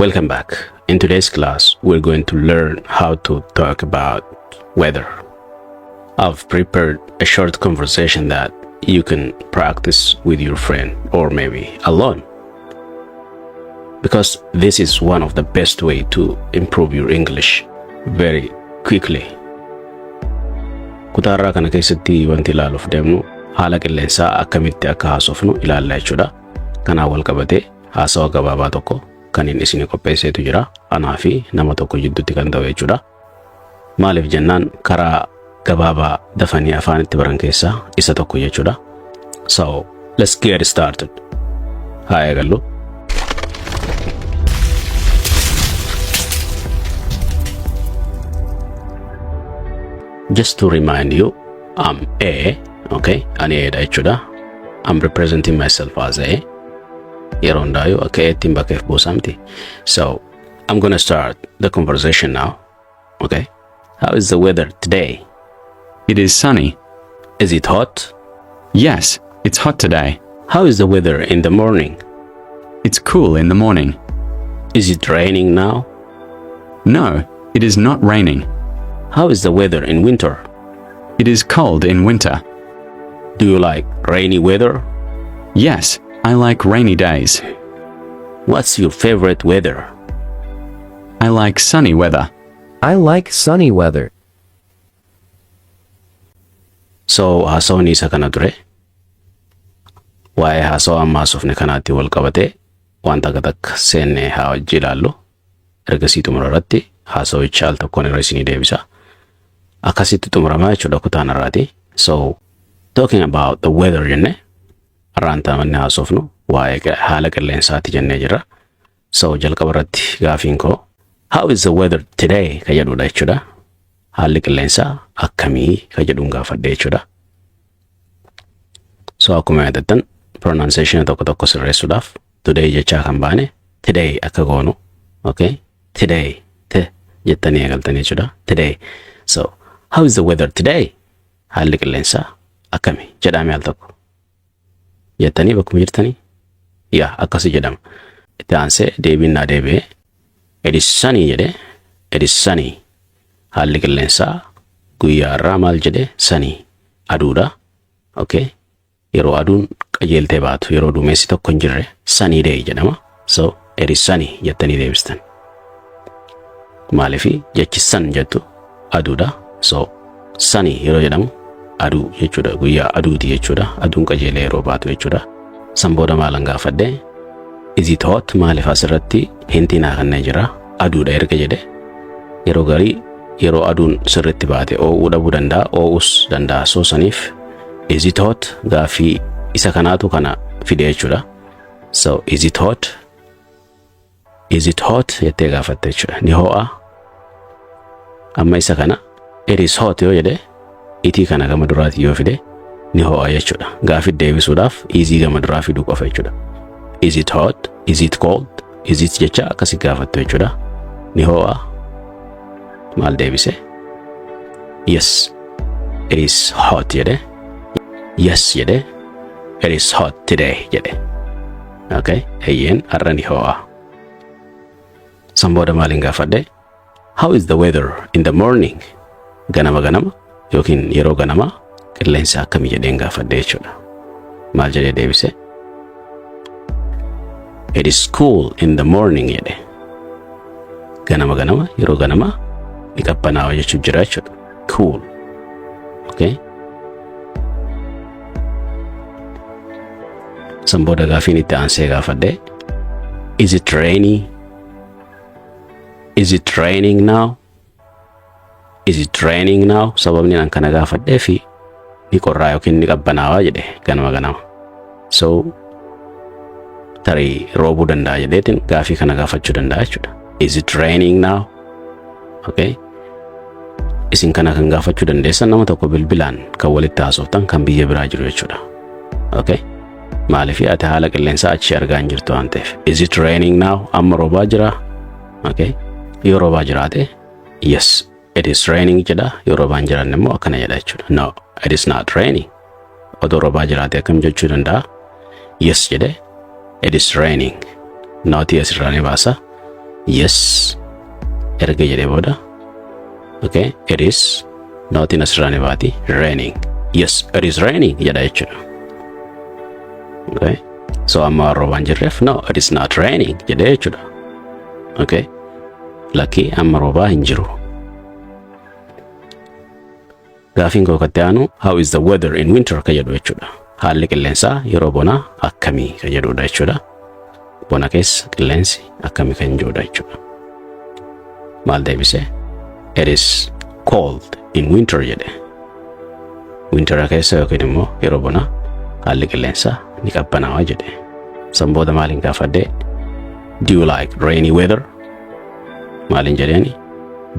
Welcome back. In today's class, we're going to learn how to talk about weather. I've prepared a short conversation that you can practice with your friend or maybe alone. Because this is one of the best way to improve your English very quickly. Kutaarraa kana keessatti wanti laaluuf deemnu haala qilleensaa akkamitti akka haasofnu ilaallaa jechuudha. Kanaa wal qabatee haasawa gabaabaa tokko kan inni isin qopheesseetu jira. Anaa fi nama tokko jidduutti kan ta'u jechuudha. Maaliif jennaan karaa gabaabaa dafanii afaanitti baran keessaa isa tokko jechuudha. So, let's get started. Haa eegallu. Just to remind you, I'm A, okay? Ani A dha jechuudha. I'm representing myself as A. Yeroo hundaa'u akka Atiin bakkeef buusamti. So, I'm gonna start the conversation now, okay? How is the weather today? It is sunny. Is it hot? Yes, it's hot today. How is the weather in the morning? It's cool in the morning. Is it raining now? No, it is not raining. How is the weather in winter? It is cold in winter. Do you like rainy weather? Yes, I like rainy days. What's your favorite weather? I like sunny weather. I like sunny weather. So, haasawni isa kana ture. Waa'ee haasawa amma haasofne kanaatti wal qabate wanta takka seenne haa wajji ilaallu. Ergasii xumura irratti haasawicha al tokkoon irra isinii deebisa. Akkasitti xumuramaa jechuudha kutaan irraati. So, talking about the weather jenne arraanta manne haasofnu waa'ee haala qilleensaati jennee jirra. So, jalqaba irratti gaafiin koo how is the weather today ka jedhudha jechuudha. Haalli qilleensaa akkamii ka jedhuun gaafadhe jechuudha. So, akkuma yaadattan pronunciation tokko tokko sirreessuudhaaf today jechaa kan baane today akka goonu, okay? Today te jettanii eegaltanii jechuudha. Today. So, how is the weather today? Haalli qilleensaa akkami jedhame al tokko jettanii bakkuma jirtanii yaa akkasi jedhama. Itti aansee deebiin naa deebi'ee it is sunny jedhe. It is sunny. Haalli qilleensaa guyyaa irraa maal jedhe sunny aduudha. Okay? Yeroo aduun qajeeltee baatu yeroo duumessi tokko hin jirre sunny day jedhama. So, it is sunny jettanii deebistan. Maalifi jechi sun jettu aduudha. So, sunny yeroo jedhamu aduu jechuudha. Guyyaa aduuti jechuudha. Aduun qajeelee yeroo baatu jechuudha. San booda maalan gaafadhe is it hot? Maaliif asirratti hinti naa kanneen jira. Aduudha erga jedhe yeroo garii yeroo aduun sirritti baate oo'uu dhabuu danda'a, oo'uus danda'a. So saniif is it hot? Gaafii isa kanaatu kana fide jechuudha. So, is it hot? Is it hot? Jettee gaafatte jechuudha. Ni ho'a. Amma isa kana it is hot yoo jedhe itii kana gama duraati yoo fide ni ho'a jechuudha. Gaafii deebisuudhaaf easy gama duraa fiduu qofa jechuudha. Is it hot? Is it cold? Is it jecha akkasi gaafattu jechuudha. Ni ho'a. Maal deebise? Yes, it is hot jedhe. Yes jedhe. It is hot today jedhe. Okay? Eeyyeen har'a ni ho'a. San booda maalin gaafadhe? How is the weather in the morning? Ganama ganama yookiin yeroo ganama qilleensa akkamii jedheen gaafadhe jechuudha. Maal jedhee deebise? It is cool in the morning jedhe. Ganama ganama yeroo ganama ni qabbanaawa jechuun jira jechuudha. Cool. Okay? San booda gaafiin itti aansee gaafadhe is it rainy? Is it raining now? Is it raining now? Sababni an kana gaafadhee fi ni qorraa yookiin ni qabbanaawaa jedhe ganama ganama. So, tarii roobuu danda'a jedheetiin gaafii kana gaafachuu danda'a jechuudha. Is it raining now? Okay? Isin kana kan gaafachuu dandeessan nama tokko bilbilaan kan walitti haasoftan kan biyya biraa jiru jechuudha. Okay? Maaliif ati haala qilleensaa achi argaa hin jirtu waan ta'eef. Is it raining now? Amma roobaa jira? Okay? Yoo roobaa jiraate yes, it is raining jedha. Yoo roobaa hin jiraanne immoo akkana jedha jechuudha. No, it is not raining. Odoo roobaa jiraate akkam jechuu danda'a? Yes jedhe. It is raining. Not yes irraa ni baasa. yes erga jedhee booda okay it is nootiin asirraa ni baati raining yes it is raining jedha jechuudha. Okay so amma roobaan jirreef no it is not raining jedhee jechuudha. Okay lakkii amma roobaa hin jiru. Gaafiin koo katte aanu how is the weather in winter ka jedhu jechuudha. Haalli qilleensaa yeroo bonaa akkamii ka jedhudha jechuudha. Bona keessa qilleensi akkamii kan jirudha jechuudha. Maal deebisee it is cold in winter jedhe. Winter keessa yookiin immoo yeroo bonaa haalli qilleensaa ni qabbanaawaa jedhe. San booda maaliin gaafadhee do you like rainy weather? Maaliin jedheeni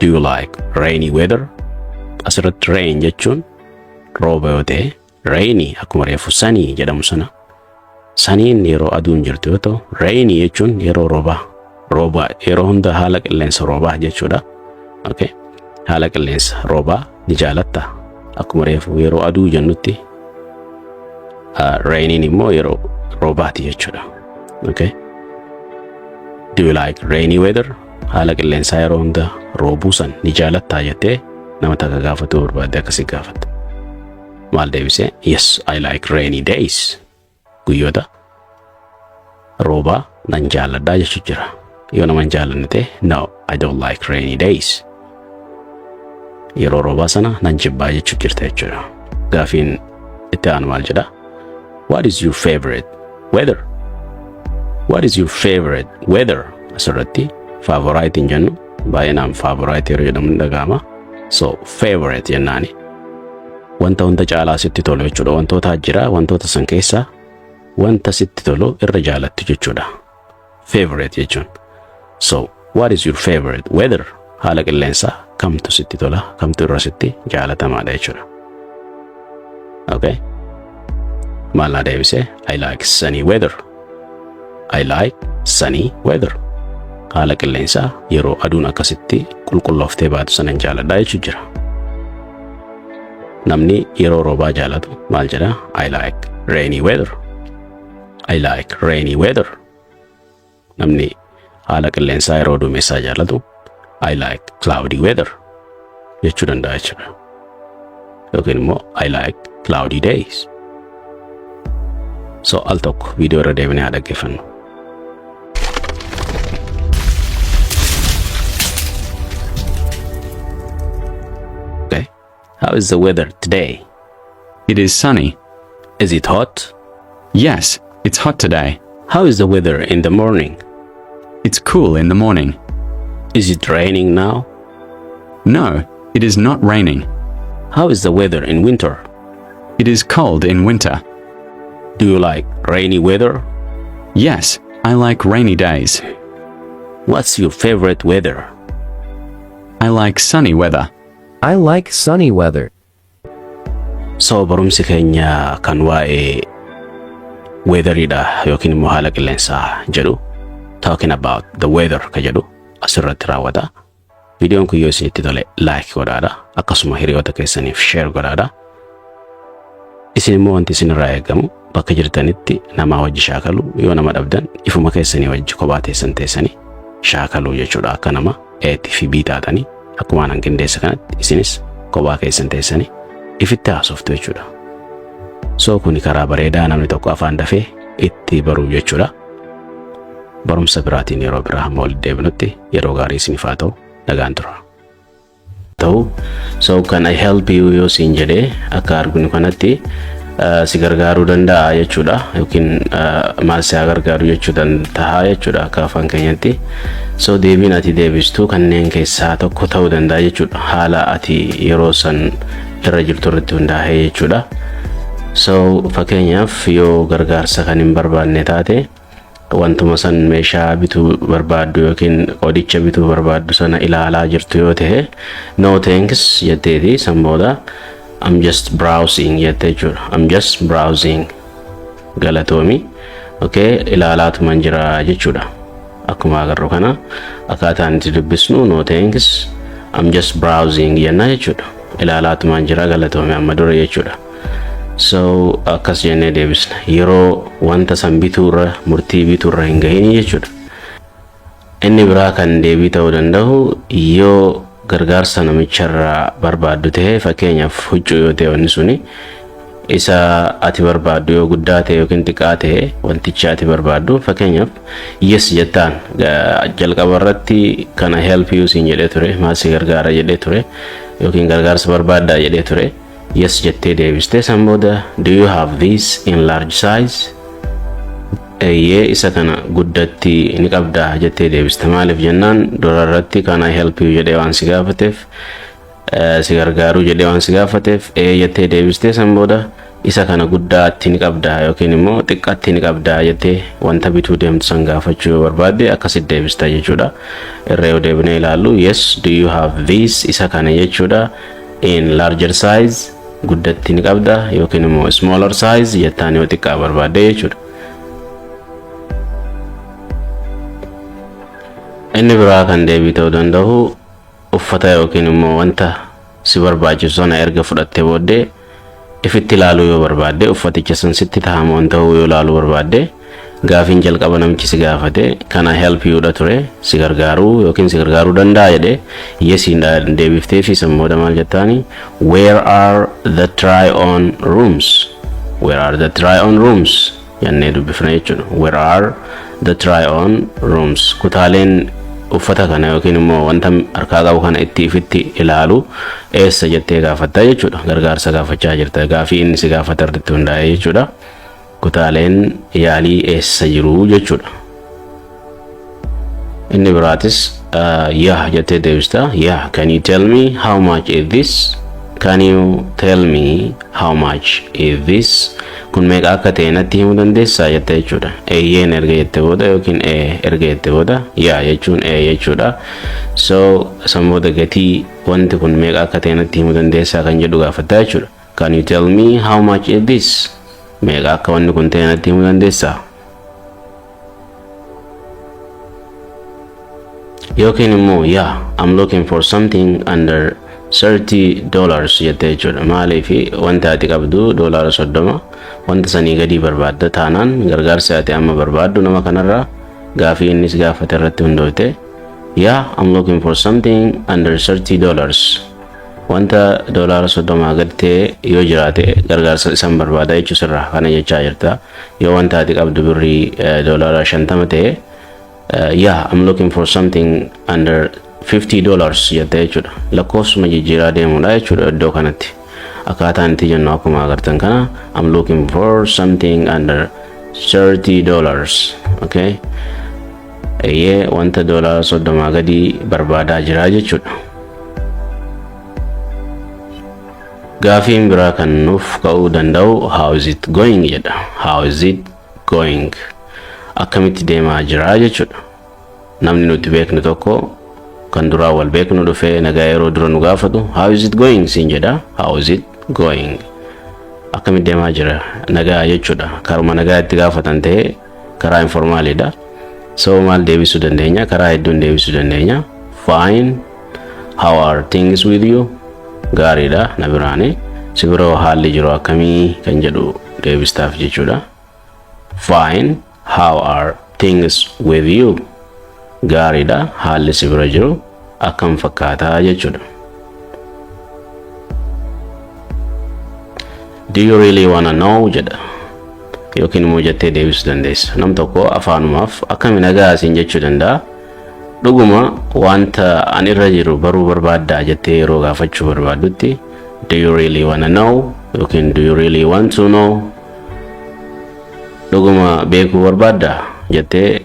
do you like rainy weather? Asirratti rain jechuun rooba yoo ta'e rainy akkuma reefu sanii jedhamu sana saniin yeroo aduun jirtu yoo ta'u rainy jechuun yeroo roobaa yeroo hunda haala qilleensa roobaa jechuudha. Okay haala qilleensa roobaa ni jaalatta akkuma reefu yeroo aduu jennutti rainiin immoo yeroo roobaati jechuudha. Okay do you like rainy weather? Haala qilleensaa yeroo hunda roobuu san ni jaalattaa jettee nama takka gaafatu barbaadde akkasii gaafata. Maal deebisee yes I like rainy days guyyoota roobaa nan jaaladhaa jechuu jira. Yoo nama hin jaalanne ta'e no I don't like rainy days yeroo roobaa sana nan jibbaa jechuu jirta jechuudha. Gaafiin itti aanu maal jedha what is your favorite weather? What is your favorite weather? Asirratti favorite hin jennu baay'inaan favorite yeroo jedhamu dhaga'ama. So favorite jennaani wanta hunda caalaa sitti tolu jechuudha. Wantoota jira wantoota san keessaa wanta sitti tolu irra jaalattu jechuudha favorite jechuun. So what is your favorite weather? Haala qilleensaa kamtu sitti tola kamtu irra sitti jaalatamaadha jechuudha. Okay maal naa deebisee I like sunny weather. I like sunny weather. Haala qilleensaa yeroo aduun akkasitti qulqullooftee baatu sana jaaladhaa jechuu jira. Namni yeroo roobaa jaalatu maal jedha I like rainy weather. I like rainy weather. Namni haala qilleensaa yeroo duumessaa jaalatu I like cloudy weather jechuu danda'a jechuudha. Yookiin immoo I like cloudy days. So al tokko viidiyoo irra deebinee haa dhaggeeffannu. How is the weather today? It is sunny. Is it hot? Yes, it's hot today. How is the weather in the morning? It's cool in the morning. Is it raining now? No, it is not raining. How is the weather in winter? It is cold in winter. Do you like rainy weather? Yes, I like rainy days. What's your favorite weather? I like sunny weather. I like sunny weather. So barumsi keenya kan waa'ee weatheridha yookiin immoo haala qilleensaa jedhu talking about the weather ka jedhu asirratti raawwata. Viidiyoon kun yoo isinitti tole like godhaadha akkasuma hiriyoota keessaniif share godhaadha. Isin immoo wanti isinirraa eegamu bakka jirtanitti namaa wajji shaakalu yoo nama dhabdan ifuma keessanii wajji kophaa teessan teessanii shaakaluu jechuudha. Akka nama A fi B taatanii akkuma nan qindeessa kanatti isinis kophaa keessan teessanii ifitti haasoftu jechuudha. So kuni karaa bareedaa namni tokko afaan dafee itti baruu jechuudha. Barumsa biraatiin yeroo biraa hamma walitti deebinutti yeroo gaarii isiniif haa ta'u nagaan tura. So can I help you yoo siin jedhee akka arginu kanatti si gargaaruu danda'a jechuudha yookiin maal si gargaaru jechuu danda'a jechuudha akka afaan keenyatti. So deebiin ati deebistu kanneen keessaa tokko ta'uu danda'a jechuudha haala ati yeroo san irra jirtu irratti hundaa'ee jechuudha. So fakkeenyaaf yoo gargaarsa kan hin barbaanne taate wantuma san meeshaa bituu barbaaddu yookiin qodicha bituu barbaaddu sana ilaalaa jirtu yoo ta'e no thanks jetteeti san booda I'm just browsing jettee jechuudha. I'm just browsing galatoomi. Okay ilaalaatuman jira jechuudha. Akkuma agarru kana akkaataan itti dubbisnu no thanks I'm just browsing jenna jechuudha. Ilaalaatuman jira galatoomi amma dura jechuudha. So akkas jennee deebisna yeroo wanta san bituurra murtii bituurra hin gahin jechuudha. Inni biraa kan deebii ta'uu danda'u yoo gargaarsa namicharraa barbaaddu ta'e, fakkeenyaaf huccuu yoo ta'e wanni suni isa ati barbaaddu yoo guddaa ta'e yookiin xiqqaa ta'e wantichi ati barbaaddu, fakkeenyaaf yes jettaan jalqaba irratti kana help you siin jedhee ture, maal si gargaara jedhee ture yookiin gargaarsa barbaaddaa jedhee ture, yes jettee deebiste. San booda do you have this in large size? Eeyyee isa kana guddatti ni qabda jettee deebiste. Maaliif jennaan dura irratti kana help you jedhee waan si gaafateef, si gargaaru jedhee waan si gaafateef jettee deebiste. San booda isa kana guddaatti ni qabda yookiin immoo xiqqaatti ni qabda jettee wanta bituu deemtu san gaafachuu yoo barbaadde akkasitti deebista jechuudha. Irra yoo deebinee ilaallu yes do you have this isa kana jechuudha in larger size guddatti ni qabda yookiin immoo smaller size jettaan yoo xiqqaa barbaadde jechuudha. Inni biraa kan deebii ta'uu danda'u uffata yookiin immoo wanta si barbaachisu sana erga fudhattee booddee ifitti ilaaluu yoo barbaadde, uffaticha san sitti tahamu waan ta'uu yoo ilaaluu barbaadde, gaafiin jalqaba namichi si gaafate kana help you dha ture, si gargaaruu yookiin si gargaaruu danda'a jedhee yesiin deebiftee fi san booda maal jettaani where are the try on rooms? Where are the try on rooms? Jennee dubbifna jechuudha. Where are the try on rooms? Kutaaleen uffata kana yookiin immoo wanta harkaa qabu kana itti ifitti ilaalu eessa jettee gaafatta jechuudha. Gargaarsa gaafachaa jirta. Gaafii inni si gaafate irratti hundaa'e jechuudha. Kutaaleen yaalii eessa jiru jechuudha. Inni biraatis yeah jettee deebista. Yeah, can you tell me how much is this? Can you tell me how much is this? Kun meeqa akka ta'e natti himuu dandeessaa jettee jechuudha. Eeyyeen erga jettee booda yookiin erga jettee booda yaa jechuun jechuudha. So san booda gatii wanti kun meeqa akka ta'e natti himuu dandeessaa kan jedhu gaafatta jechuudha. Can you tell me how much is this? Meeqa akka wanti kun ta'e natti himuu dandeessaa? Yookiin immoo yeah, I'm looking for something under $30 jettee jechuudha. Maaliif wanta ati qabdu $30 wanta sanii gadi barbaadda taanaan gargaarsa ati amma barbaaddu nama kanarraa gaafii innis gaafate irratti hundoofte yeah I'm looking for something under $30 wanta $30 gadi ta'e yoo jiraate gargaarsa isan barbaada jechuusirraa kana jechaa jirta. Yoo wanta ati qabdu birrii $50 ta'e yeah I'm looking for something under $50 jettee jechuudha. Lakkoofsuma jijjiiraa deemudha jechuudha iddoo kanatti. Akkaataan itti jennu akkuma agartan kana I'm looking for something under $30. Okay? Eeyyee wanta $30 gadi barbaadaa jira jechuudha. Gaafiin biraa kan nuuf ka'uu danda'u how is it going jedha. How is it going? Akkamitti deemaa jira jechuudha. Namni nuti beeknu tokko kan duraa wal beeknu dhufee nagaa yeroo dura nu gaafatu how is it going siin jedha. How is it going? Akkamitti deemaa jira nagaa jechuudha. Karuma nagaa itti gaafatan ta'e karaa informaaliidha. So maal deebisuu dandeenya? Karaa hedduun deebisuu dandeenya. Fine. How are things with you? Gaariidha na biraani. Si biroo haalli jiru akkamii kan jedhu deebistaaf jechuudha. Fine. How are things with you? Gaariidha haalli si bira jiru akkam fakkaataa jechuudha. Do you really wanna know jedha. Yookiin immoo jettee deebisuu dandeessa. Nam tokko afaanumaaf akkami nagaa siin jechuu danda'a. Dhuguma wanta ani irra jiru baruu barbaaddaa jettee yeroo gaafachuu barbaaddutti do you really wanna know yookiin do you really want to know. Dhuguma beekuu barbaaddaa jettee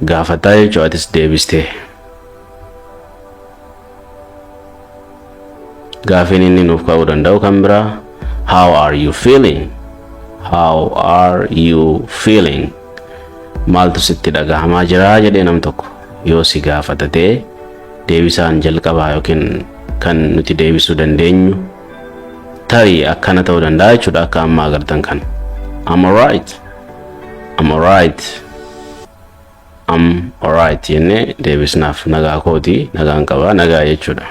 gaafataa jechuudha atis deebistee. Gaafiin inni nuuf ka'uu danda'u kan biraa how are you feeling? How are you feeling? Maaltu sitti dhagahamaa jira jedhee nam tokko yoo si gaafatatee deebisaan jalqabaa yookiin kan nuti deebisuu dandeenyu tarii akkana ta'uu danda'a jechuudha. Akka amma agartan kan I'm alright. I'm alright. I'm alright jennee deebisnaaf nagaa kooti nagaan qabaa nagaa jechuudha.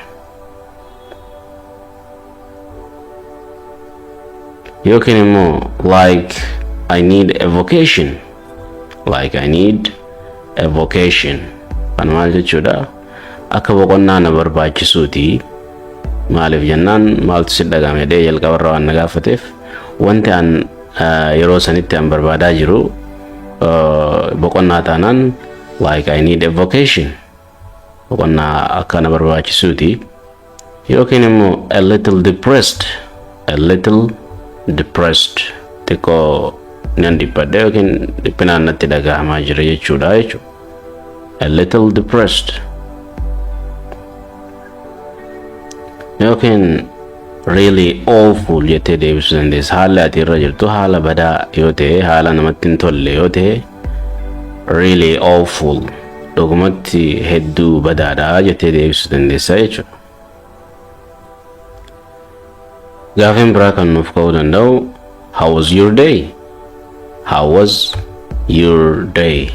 Yookiin immoo like I need a vacation. Like I need a vacation. Kan maal jechuudha? Akka boqonnaa na barbaachisuuti. Maaliif jennaan maaltu si dhagame dee jalqabarra waan na gaafateef wanti an yeroo sanitti an barbaadaa jiru boqonnaa taanaan like I need a vacation. Boqonnaa akka na barbaachisuuti. Yookiin immoo a little depressed. Xiqqoo nan dhiphadhe yookiin dhiphinaan natti dhagahamaa jira jechuudha. A little depressed. Yookiin really awful jettee deebisuu dandeessa. Haala ati irra jirtu haala badaa yoo ta'e, haala namatti hin tolle yoo ta'e really awful dhugumatti hedduu badaadha jettee deebisuu dandeessa jechuudha. Gaaffiin biraa kan nuuf ka'uu danda'u how was your day? How was your day?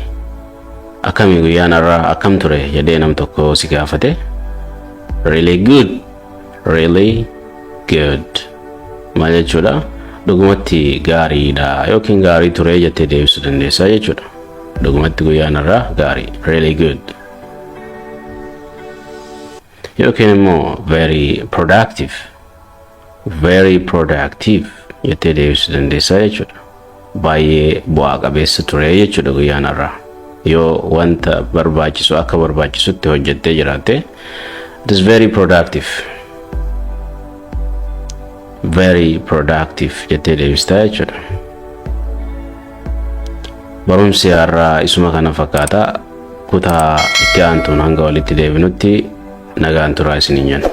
Akkami guyyaan irraa akkam ture jedhee nam tokko si gaafate really good. Maal jechuudha? Dhugumatti gaariidha yookiin gaarii ture jettee deebisuu dandeessa jechuudha. Dhugumatti guyyaan irraa gaarii really good. Yookiin immoo very productive jettee deebisuu dandeessa jechuudha. Baay'ee bu'aa qabeessa ture jechuudha guyyaan irraa. Yoo wanta barbaachisu akka barbaachisutti hojjettee jiraatte it is very productive jettee deebistaa jechuudha. Barumsi har'aa isuma kana fakkaata. Kutaa itti aantuun hanga walitti deebinutti nagaan turaa isiniin jenna.